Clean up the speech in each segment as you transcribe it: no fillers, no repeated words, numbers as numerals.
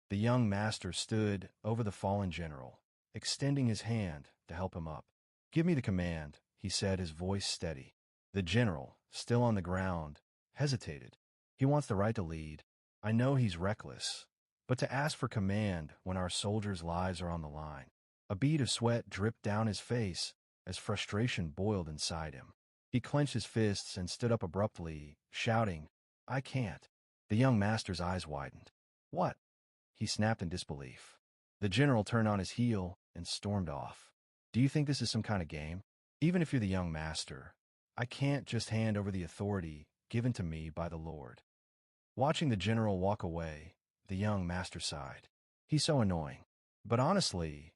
The young master stood over the fallen general, extending his hand to help him up. "Give me the command," he said, his voice steady. The general, still on the ground, hesitated. He wants the right to lead. I know he's reckless, but to ask for command when our soldiers' lives are on the line. A bead of sweat dripped down his face as frustration boiled inside him. He clenched his fists and stood up abruptly, shouting, "I can't." The young master's eyes widened. "What?" he snapped in disbelief. The general turned on his heel and stormed off. "Do you think this is some kind of game? Even if you're the young master, I can't just hand over the authority given to me by the Lord." Watching the general walk away, the young master sighed. "He's so annoying. But honestly,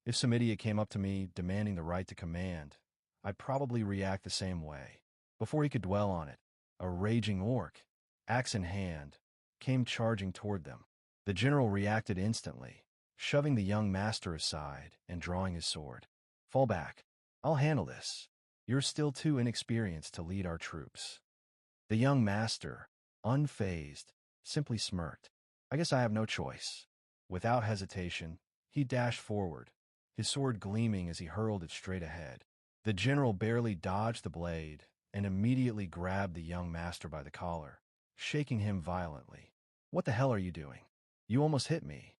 if some idiot came up to me demanding the right to command, I'd probably react the same way." Before he could dwell on it, a raging orc, axe in hand, came charging toward them. The general reacted instantly, shoving the young master aside and drawing his sword. "Fall back. I'll handle this. You're still too inexperienced to lead our troops." The young master, unfazed, simply smirked. "I guess I have no choice." Without hesitation, he dashed forward, his sword gleaming as he hurled it straight ahead. The general barely dodged the blade and immediately grabbed the young master by the collar, shaking him violently. "What the hell are you doing? You almost hit me."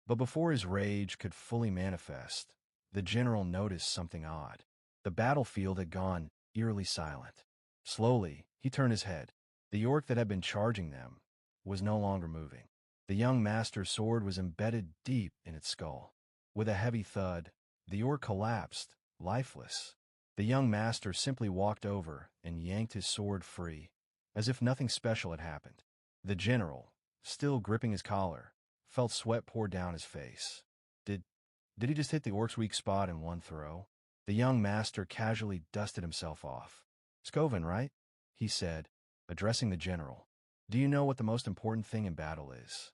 But before his rage could fully manifest, the general noticed something odd. The battlefield had gone eerily silent. Slowly, he turned his head. The orc that had been charging them was no longer moving. The young master's sword was embedded deep in its skull. With a heavy thud, the orc collapsed, lifeless. The young master simply walked over and yanked his sword free, as if nothing special had happened. The general, still gripping his collar, felt sweat pour down his face. Did he just hit the orc's weak spot in one throw? The young master casually dusted himself off. "Scoven, right?" he said, addressing the general. "Do you know what the most important thing in battle is?"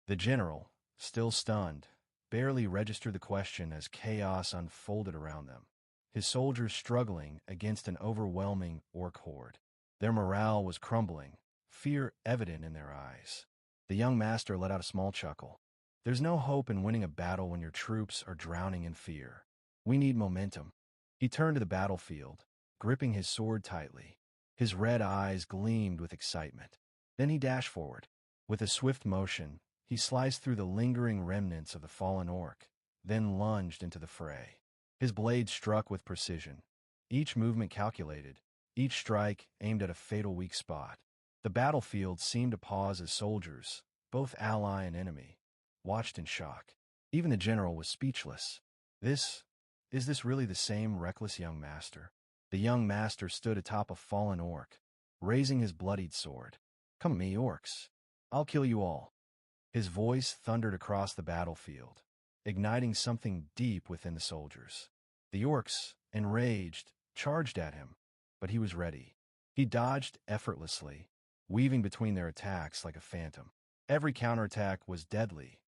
The general, still stunned, barely registered the question as chaos unfolded around them. His soldiers struggling against an overwhelming orc horde. Their morale was crumbling, fear evident in their eyes. The young master let out a small chuckle. "There's no hope in winning a battle when your troops are drowning in fear. We need momentum." He turned to the battlefield, gripping his sword tightly. His red eyes gleamed with excitement. Then he dashed forward. With a swift motion, he sliced through the lingering remnants of the fallen orc, then lunged into the fray. His blade struck with precision, each movement calculated, each strike aimed at a fatal weak spot. The battlefield seemed to pause as soldiers, both ally and enemy, watched in shock. Even the general was speechless. Is this really the same reckless young master? The young master stood atop a fallen orc, raising his bloodied sword. "Come at me, orcs. I'll kill you all." His voice thundered across the battlefield, igniting something deep within the soldiers. The orcs, enraged, charged at him, but he was ready. He dodged effortlessly, weaving between their attacks like a phantom. Every counterattack was deadly,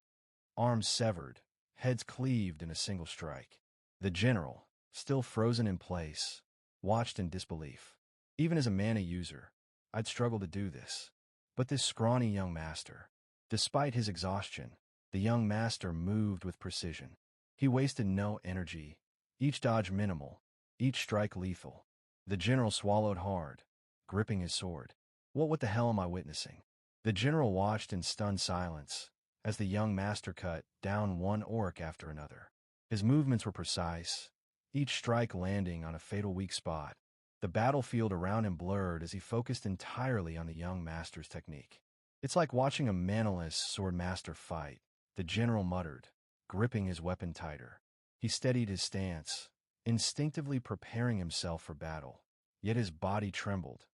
arms severed, heads cleaved in a single strike. The general, still frozen in place, watched in disbelief. Even as a mana user, I'd struggle to do this. But this scrawny young master, despite his exhaustion, the young master moved with precision. He wasted no energy, each dodge minimal, each strike lethal. The general swallowed hard, gripping his sword. What the hell am I witnessing? The general watched in stunned silence as the young master cut down one orc after another. His movements were precise, each strike landing on a fatal weak spot. The battlefield around him blurred as he focused entirely on the young master's technique. "It's like watching a manaless sword master fight," the general muttered, gripping his weapon tighter. He steadied his stance, instinctively preparing himself for battle. Yet his body trembled,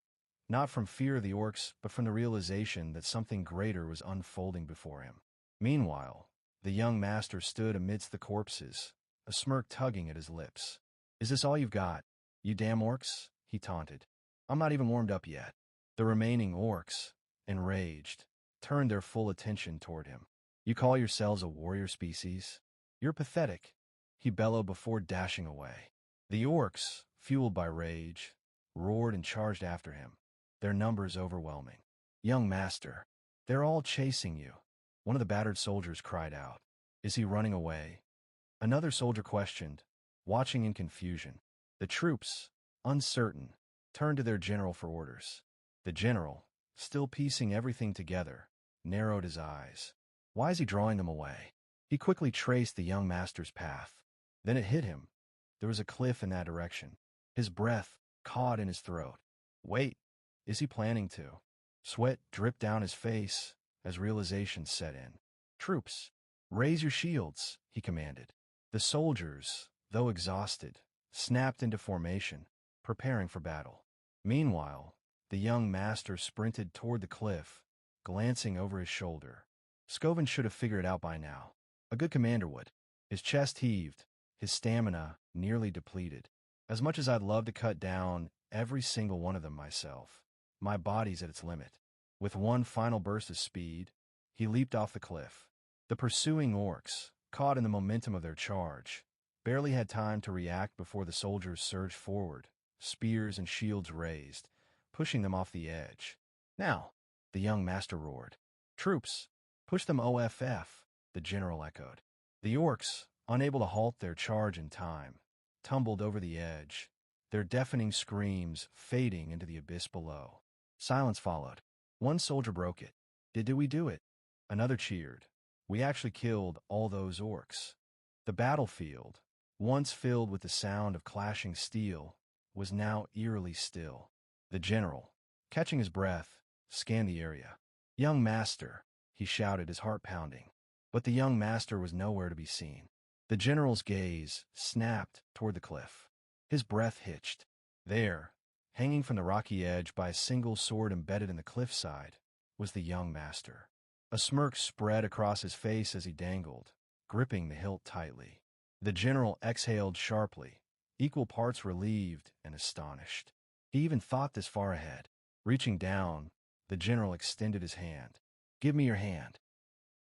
not from fear of the orcs, but from the realization that something greater was unfolding before him. Meanwhile, the young master stood amidst the corpses, a smirk tugging at his lips. "Is this all you've got, you damn orcs?" he taunted. "I'm not even warmed up yet." The remaining orcs, enraged, turned their full attention toward him. "You call yourselves a warrior species? You're pathetic," he bellowed before dashing away. The orcs, fueled by rage, roared and charged after him, their numbers overwhelming. "Young master, they're all chasing you." One of the battered soldiers cried out. Is he running away? Another soldier questioned, watching in confusion. The troops, uncertain, turned to their general for orders. The general, still piecing everything together, narrowed his eyes. Why is he drawing them away? He quickly traced the young master's path. Then it hit him. There was a cliff in that direction. His breath caught in his throat. Wait, is he planning to? Sweat dripped down his face as realization set in. Troops, raise your shields, he commanded. The soldiers, though exhausted, snapped into formation, preparing for battle. Meanwhile, the young master sprinted toward the cliff, glancing over his shoulder. Scoven should have figured it out by now. A good commander would. His chest heaved, his stamina nearly depleted. As much as I'd love to cut down every single one of them myself, my body's at its limit. With one final burst of speed, he leaped off the cliff. The pursuing orcs, caught in the momentum of their charge, barely had time to react before the soldiers surged forward, spears and shields raised, pushing them off the edge. Now, the young master roared. Troops, push them OFF, the general echoed. The orcs, unable to halt their charge in time, tumbled over the edge, their deafening screams fading into the abyss below. Silence followed. One soldier broke it. Did we do it? Another cheered. We actually killed all those orcs. The battlefield, once filled with the sound of clashing steel, was now eerily still. The general, catching his breath, scanned the area. Young master, he shouted, his heart pounding. But the young master was nowhere to be seen. The general's gaze snapped toward the cliff. His breath hitched. There, hanging from the rocky edge by a single sword embedded in the cliffside, was the young master. A smirk spread across his face as he dangled, gripping the hilt tightly. The general exhaled sharply, equal parts relieved and astonished. He even thought this far ahead. Reaching down, the general extended his hand. Give me your hand.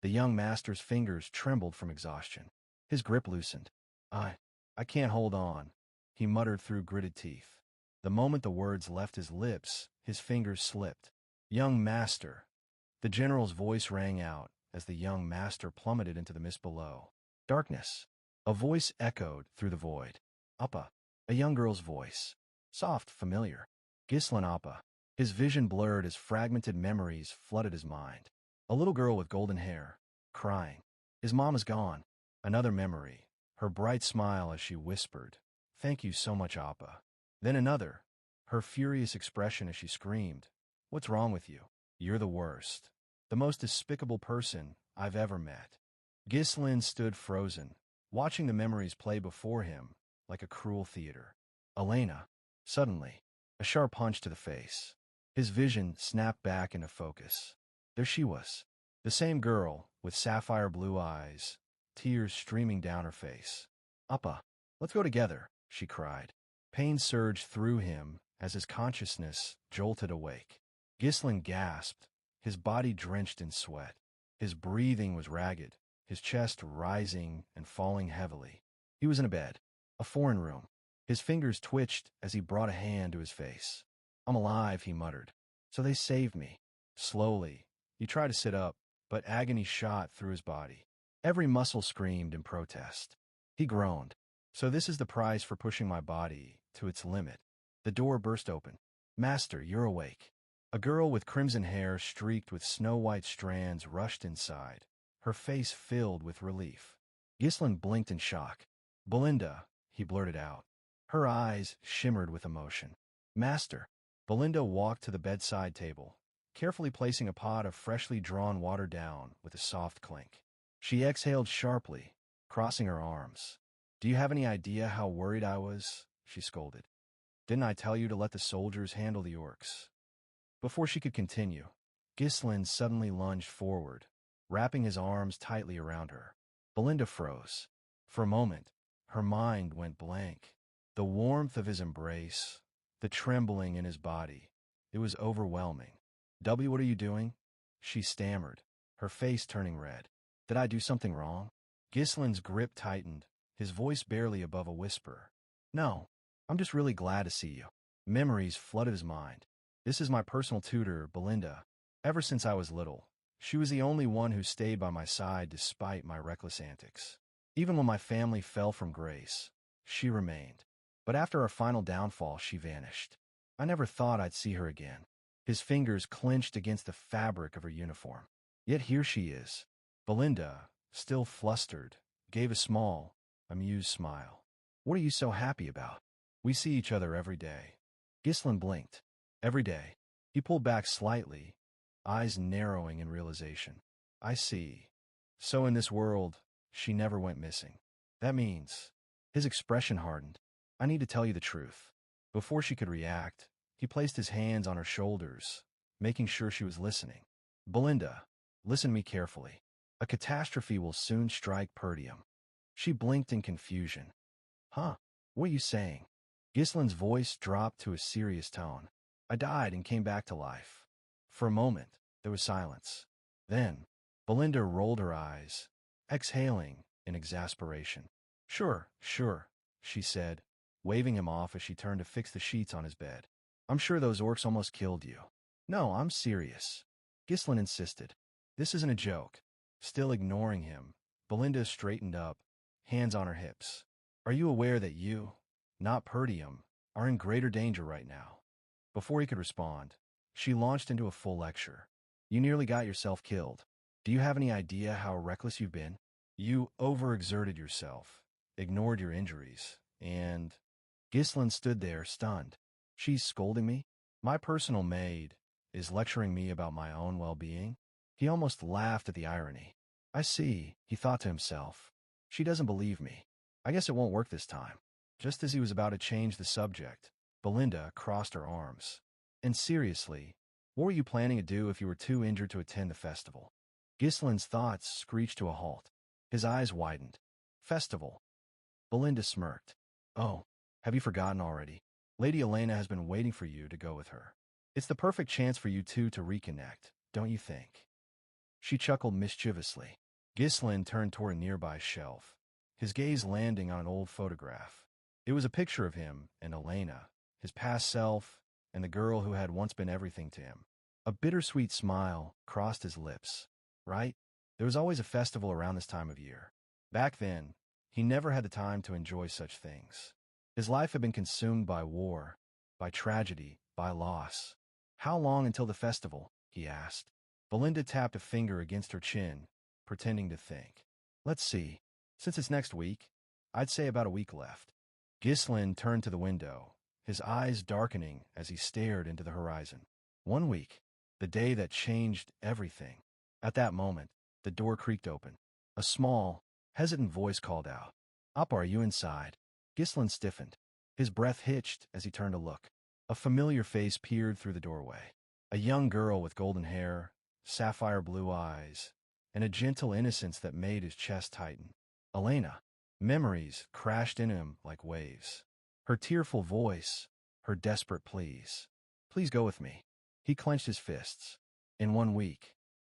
The young master's fingers trembled from exhaustion. His grip loosened. I can't hold on, he muttered through gritted teeth. The moment the words left his lips, his fingers slipped. Young master. The general's voice rang out as the young master plummeted into the mist below. Darkness. A voice echoed through the void. Appa. A young girl's voice. Soft, familiar. Ghislain Appa. His vision blurred as fragmented memories flooded his mind. A little girl with golden hair, crying. His mom is gone. Another memory, her bright smile as she whispered, Thank you so much, Appa. Then another, her furious expression as she screamed, What's wrong with you? You're the worst. The most despicable person I've ever met. Ghislain stood frozen, watching the memories play before him like a cruel theater. Elena. Suddenly, a sharp punch to the face. His vision snapped back into focus. There she was, the same girl with sapphire blue eyes, tears streaming down her face. Appa, let's go together, she cried. Pain surged through him as his consciousness jolted awake. Ghislain gasped, his body drenched in sweat. His breathing was ragged, his chest rising and falling heavily. He was in a bed, a foreign room. His fingers twitched as he brought a hand to his face. I'm alive, he muttered. So they saved me. Slowly, he tried to sit up, but agony shot through his body. Every muscle screamed in protest. He groaned. So this is the price for pushing my body to its limit. The door burst open. Master, you're awake. A girl with crimson hair streaked with snow-white strands rushed inside, her face filled with relief. Ghislain blinked in shock. Belinda, he blurted out. Her eyes shimmered with emotion. Master. Belinda walked to the bedside table, carefully placing a pot of freshly drawn water down with a soft clink. She exhaled sharply, crossing her arms. Do you have any idea how worried I was? She scolded. Didn't I tell you to let the soldiers handle the orcs? Before she could continue, Ghislain suddenly lunged forward, wrapping his arms tightly around her. Belinda froze. For a moment, her mind went blank. The warmth of his embrace, the trembling in his body, it was overwhelming. What are you doing? She stammered, her face turning red. Did I do something wrong? Ghislain's grip tightened, his voice barely above a whisper. No, I'm just really glad to see you. Memories flooded his mind. This is my personal tutor, Belinda. Ever since I was little, She was the only one who stayed by my side despite my reckless antics. Even when my family fell from grace, she remained. But after our final downfall, she vanished. I never thought I'd see her again. His fingers clenched against the fabric of her uniform. Yet here she is. Belinda, still flustered, gave a small, amused smile. What are you so happy about? We see each other every day. Ghislain blinked. Every day. He pulled back slightly, eyes narrowing in realization. I see. So in this world, she never went missing. That means... His expression hardened. I need to tell you the truth. Before she could react, he placed his hands on her shoulders, making sure she was listening. Belinda, listen to me carefully. A catastrophe will soon strike Perdium. She blinked in confusion. Huh? What are you saying? Ghislain's voice dropped to a serious tone. I died and came back to life. For a moment, there was silence. Then, Belinda rolled her eyes, exhaling in exasperation. Sure, she said, waving him off as she turned to fix the sheets on his bed. I'm sure those orcs almost killed you. No, I'm serious. Ghislain insisted. This isn't a joke. Still ignoring him, Belinda straightened up, hands on her hips. Are you aware that you, not Perdium, are in greater danger right now? Before he could respond, she launched into a full lecture. You nearly got yourself killed. Do you have any idea how reckless you've been? You overexerted yourself, ignored your injuries, and... Ghislain stood there, stunned. She's scolding me? My personal maid is lecturing me about my own well-being? He almost laughed at the irony. I see, he thought to himself. She doesn't believe me. I guess it won't work this time. Just as he was about to change the subject, Belinda crossed her arms. And seriously, what were you planning to do if you were too injured to attend the festival? Ghislain's thoughts screeched to a halt. His eyes widened. Festival. Belinda smirked. Oh, have you forgotten already? Lady Elena has been waiting for you to go with her. It's the perfect chance for you two to reconnect, don't you think? She chuckled mischievously. Ghislain turned toward a nearby shelf, his gaze landing on an old photograph. It was a picture of him and Elena, his past self, and the girl who had once been everything to him. A bittersweet smile crossed his lips. Right? There was always a festival around this time of year. Back then, he never had the time to enjoy such things. His life had been consumed by war, by tragedy, by loss. How long until the festival? He asked. Belinda tapped a finger against her chin, pretending to think. Let's see. Since it's next week, I'd say about a week left. Ghislain turned to the window, his eyes darkening as he stared into the horizon. 1 week. The day that changed everything. At that moment, the door creaked open. A small, hesitant voice called out. Appa, are you inside? Ghislain stiffened. His breath hitched as he turned to look. A familiar face peered through the doorway. A young girl with golden hair, sapphire blue eyes, and a gentle innocence that made his chest tighten. Elena. Memories crashed into him like waves. Her tearful voice, her desperate pleas. Please go with me. He clenched his fists. In 1 week.